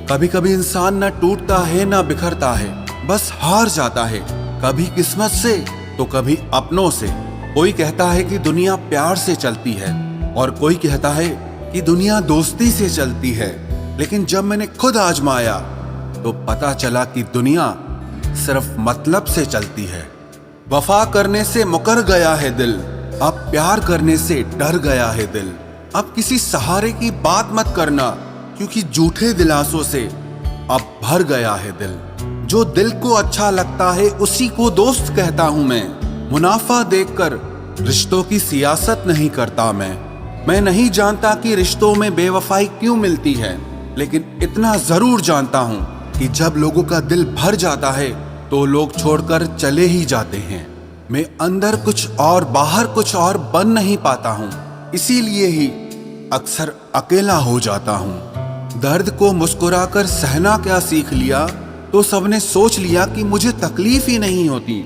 कभी कभी इंसान न टूटता है न बिखरता है, बस हार जाता है, कभी किस्मत से तो कभी अपनों से। कोई कहता है कि दुनिया प्यार से चलती है और कोई कहता है कि दुनिया दोस्ती से चलती है, लेकिन जब मैंने खुद आजमाया तो पता चला कि दुनिया सिर्फ मतलब से चलती है। वफा करने से मुकर गया है दिल, अब प्यार करने से डर गया है दिल। अब किसी सहारे की बात मत करना, क्योंकि झूठे दिलासों से अब भर गया है दिल। जो दिल को अच्छा लगता है उसी को दोस्त कहता हूं मैं। मुनाफा देखकर रिश्तों की सियासत नहीं करता मैं नहीं जानता कि रिश्तों में बेवफाई क्यों मिलती है, लेकिन इतना जरूर जानता हूं कि जब लोगों का दिल भर जाता है तो लोग छोड़कर चले ही जाते हैं। मैं अंदर कुछ और बाहर कुछ और बन नहीं पाता हूं, इसीलिए ही अक्सर अकेला हो जाता हूं। दर्द को मुस्कुराकर सहना क्या सीख लिया तो सबने सोच लिया कि मुझे तकलीफ ही नहीं होती।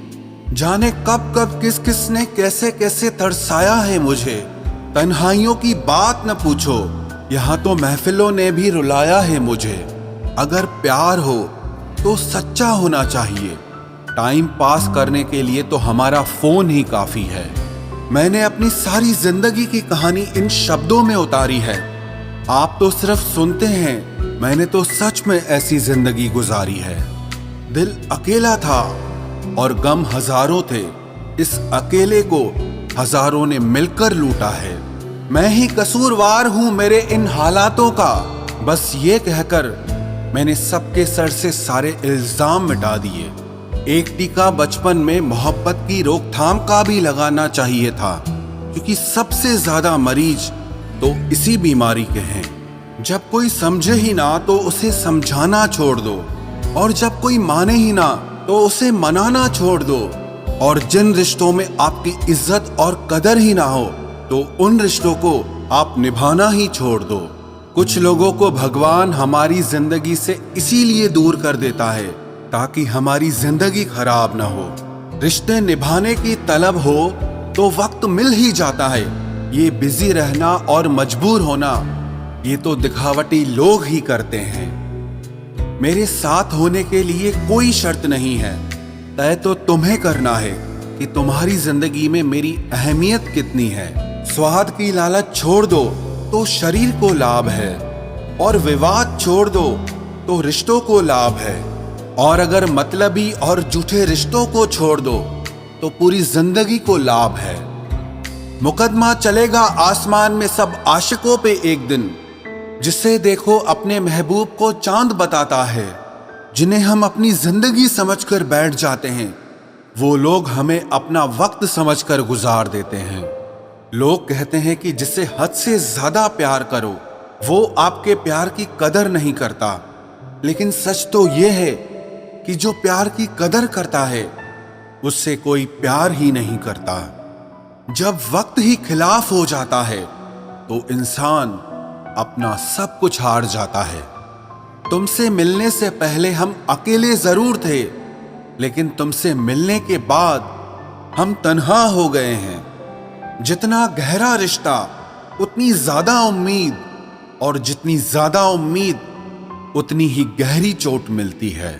जाने कब कब किस किस ने कैसे कैसे तरसाया है मुझे। तन्हाइयों की बात न पूछो, यहाँ तो महफिलों ने भी रुलाया है मुझे। अगर प्यार हो तो सच्चा होना चाहिए, टाइम पास करने के लिए तो हमारा फोन ही काफी है। मैंने अपनी सारी जिंदगी की कहानी इन शब्दों में उतारी है। आप तो सिर्फ सुनते हैं, मैंने तो सच में ऐसी जिंदगी गुजारी है। दिल अकेला था और गम हजारों थे, इस अकेले को हजारों ने मिलकर लूटा है। मैं ही कसूरवार हूं मेरे इन हालातों का, बस ये कहकर मैंने सबके सर से सारे इल्जाम मिटा दिए। एक टीका बचपन में मोहब्बत की रोकथाम का भी लगाना चाहिए था, क्योंकि सबसे ज्यादा मरीज तो इसी बीमारी के हैं। जब कोई समझे ही ना तो उसे समझाना छोड़ दो, और जब कोई माने ही ना तो उसे मनाना छोड़ दो। और जिन रिश्तों में आपकी इज्जत और कदर ही ना हो तो उन रिश्तों को आप निभाना ही छोड़ दो। कुछ लोगों को भगवान हमारी जिंदगी से इसीलिए दूर कर देता है ताकि हमारी जिंदगी खराब ना हो। रिश्ते निभाने की तलब हो तो वक्त मिल ही जाता है। ये बिजी रहना और मजबूर होना, ये तो दिखावटी लोग ही करते हैं। मेरे साथ होने के लिए कोई शर्त नहीं है, तय तो तुम्हें करना है कि तुम्हारी जिंदगी में मेरी अहमियत कितनी है। स्वाद की लालच छोड़ दो तो शरीर को लाभ है, और विवाद छोड़ दो तो रिश्तों को लाभ है। और अगर मतलबी और झूठे रिश्तों को छोड़ दो तो पूरी जिंदगी को लाभ है। मुकदमा चलेगा आसमान में सब आशिकों पे एक दिन, जिसे देखो अपने महबूब को चांद बताता है। जिन्हें हम अपनी जिंदगी समझकर बैठ जाते हैं, वो लोग हमें अपना वक्त समझकर गुजार देते हैं। लोग कहते हैं कि जिसे हद से ज्यादा प्यार करो वो आपके प्यार की कदर नहीं करता, लेकिन सच तो यह है कि जो प्यार की कदर करता है उससे कोई प्यार ही नहीं करता। जब वक्त ही खिलाफ हो जाता है तो इंसान अपना सब कुछ हार जाता है। तुमसे मिलने से पहले हम अकेले जरूर थे, लेकिन तुमसे मिलने के बाद हम तन्हा हो गए हैं। जितना गहरा रिश्ता उतनी ज्यादा उम्मीद, और जितनी ज्यादा उम्मीद उतनी ही गहरी चोट मिलती है।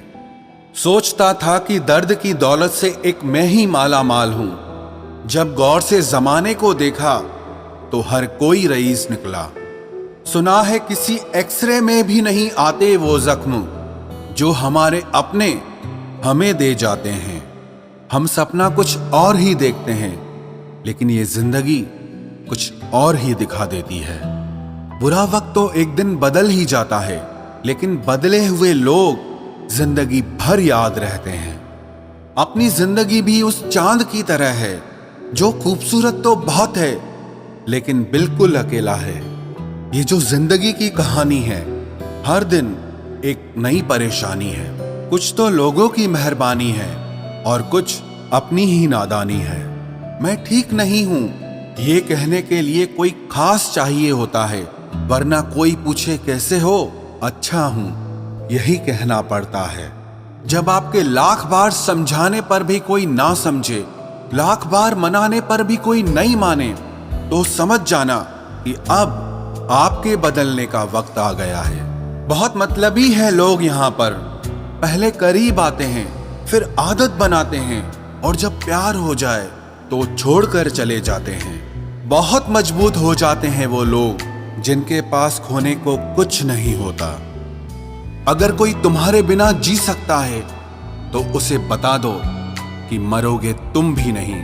सोचता था कि दर्द की दौलत से एक मैं ही माला माल हूं। जब गौर से जमाने को देखा तो हर कोई रईस निकला। सुना है किसी एक्सरे में भी नहीं आते वो जख्म जो हमारे अपने हमें दे जाते हैं। हम सपना कुछ और ही देखते हैं, लेकिन ये जिंदगी कुछ और ही दिखा देती है। बुरा वक्त तो एक दिन बदल ही जाता है, लेकिन बदले हुए लोग जिंदगी भर याद रहते हैं। अपनी जिंदगी भी उस चांद की तरह है जो खूबसूरत तो बहुत है, लेकिन बिल्कुल अकेला है। ये जो जिंदगी की कहानी है, हर दिन एक नई परेशानी है। कुछ तो लोगों की मेहरबानी है और कुछ अपनी ही नादानी है। मैं ठीक नहीं हूं ये कहने के लिए कोई खास चाहिए होता है, वरना कोई पूछे कैसे हो, अच्छा हूं यही कहना पड़ता है। जब आपके लाख बार समझाने पर भी कोई ना समझे, लाख बार मनाने पर भी कोई नहीं माने, तो समझ जाना कि अब आपके बदलने का वक्त आ गया है। बहुत मतलबी है लोग यहाँ पर। पहले करीब आते हैं, फिर आदत बनाते हैं, और जब प्यार हो जाए तो छोड़कर चले जाते हैं। बहुत मजबूत हो जाते हैं वो लोग जिनके पास खोने को कुछ नहीं होता। अगर कोई तुम्हारे बिना जी सकता है तो उसे बता दो कि मरोगे तुम भी नहीं।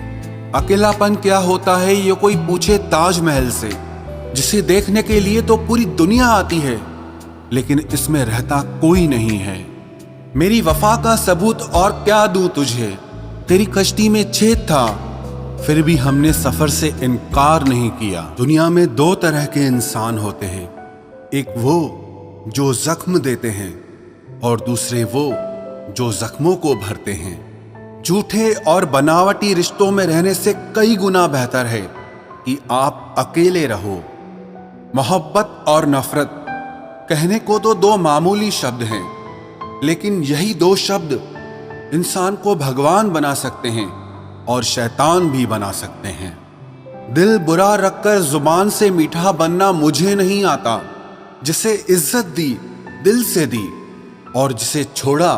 अकेलापन क्या होता है ये कोई पूछे ताजमहल से, जिसे देखने के लिए तो पूरी दुनिया आती है, लेकिन इसमें रहता कोई नहीं है। मेरी वफा का सबूत और क्या दूं तुझे। तेरी कश्ती में छेद था, फिर भी हमने सफर से इनकार नहीं किया। दुनिया में दो तरह के इंसान होते हैं, एक वो जो जख्म देते हैं और दूसरे वो जो जख्मों को भरते हैं। झूठे और बनावटी रिश्तों में रहने से कई गुना बेहतर है कि आप अकेले रहो। मोहब्बत और नफरत कहने को तो दो मामूली शब्द हैं, लेकिन यही दो शब्द इंसान को भगवान बना सकते हैं और शैतान भी बना सकते हैं। दिल बुरा रखकर जुबान से मीठा बनना मुझे नहीं आता। जिसे इज्जत दी दिल से दी, और जिसे छोड़ा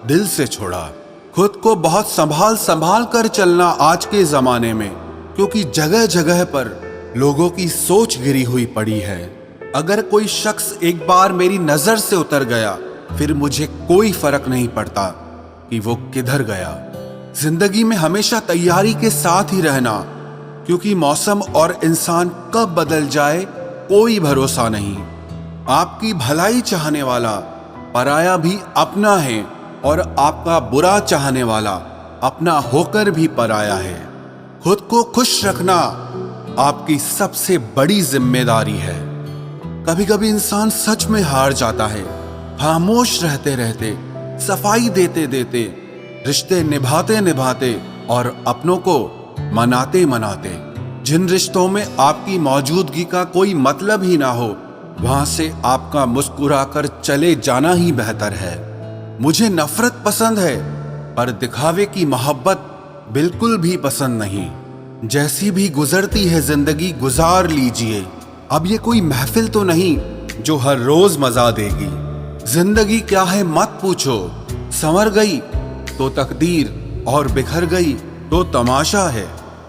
दिल से छोड़ा। खुद को बहुत संभाल संभाल कर चलना आज के जमाने में, क्योंकि जगह जगह पर लोगों की सोच गिरी हुई पड़ी है। अगर कोई शख्स एक बार मेरी नजर से उतर गया, फिर मुझे कोई फर्क नहीं पड़ता कि वो किधर गया। जिंदगी में हमेशा तैयारी के साथ ही रहना, क्योंकि मौसम और इंसान कब बदल जाए कोई भरोसा नहीं। आपकी भलाई चाहने वाला पराया भी अपना है, और आपका बुरा चाहने वाला अपना होकर भी पराया है। खुद को खुश रखना आपकी सबसे बड़ी जिम्मेदारी है। कभी कभी इंसान सच में हार जाता है। खामोश रहते रहते, सफाई देते देते, रिश्ते निभाते निभाते और अपनों को मनाते मनाते। जिन रिश्तों में आपकी मौजूदगी का कोई मतलब ही ना हो, वहां से आपका मुस्कुराकर चले जाना ही बेहतर है। मुझे नफरत पसंद है, पर दिखावे की मोहब्बत बिल्कुल भी पसंद नहीं। जैसी भी गुजरती है जिंदगी गुजार लीजिए। अब ये कोई महफिल तो नहीं जो हर रोज मजा देगी। जिंदगी क्या है मत पूछो। संवर गई तो तकदीर, और बिखर गई तो तमाशा है।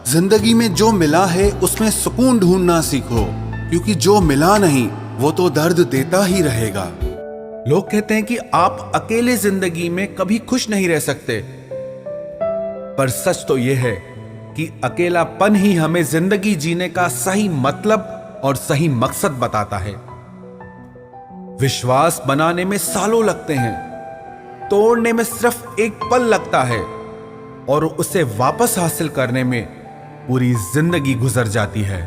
जिंदगी में जो मिला है उसमें सुकून ढूंढना सीखो, क्योंकि जो मिला नहीं वो तो दर्द देता ही रहेगा। लोग कहते हैं कि आप अकेले जिंदगी में कभी खुश नहीं रह सकते, पर सच तो यह है कि अकेलापन ही हमें जिंदगी जीने का सही मतलब और सही मकसद बताता है। विश्वास बनाने में सालों लगते हैं, तोड़ने में सिर्फ एक पल लगता है, और उसे वापस हासिल करने में पूरी जिंदगी गुजर जाती है।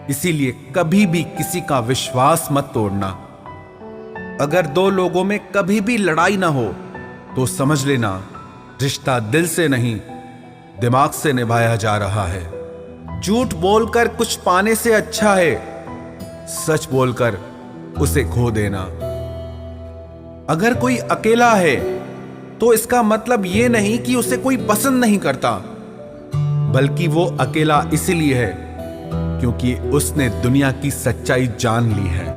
इसीलिए कभी भी किसी का विश्वास मत तोड़ना। अगर दो लोगों में कभी भी लड़ाई ना हो तो समझ लेना रिश्ता दिल से नहीं, दिमाग से निभाया जा रहा है। झूठ बोलकर कुछ पाने से अच्छा है सच बोलकर उसे खो देना। अगर कोई अकेला है तो इसका मतलब यह नहीं कि उसे कोई पसंद नहीं करता, बल्कि वो अकेला इसलिए है क्योंकि उसने दुनिया की सच्चाई जान ली है।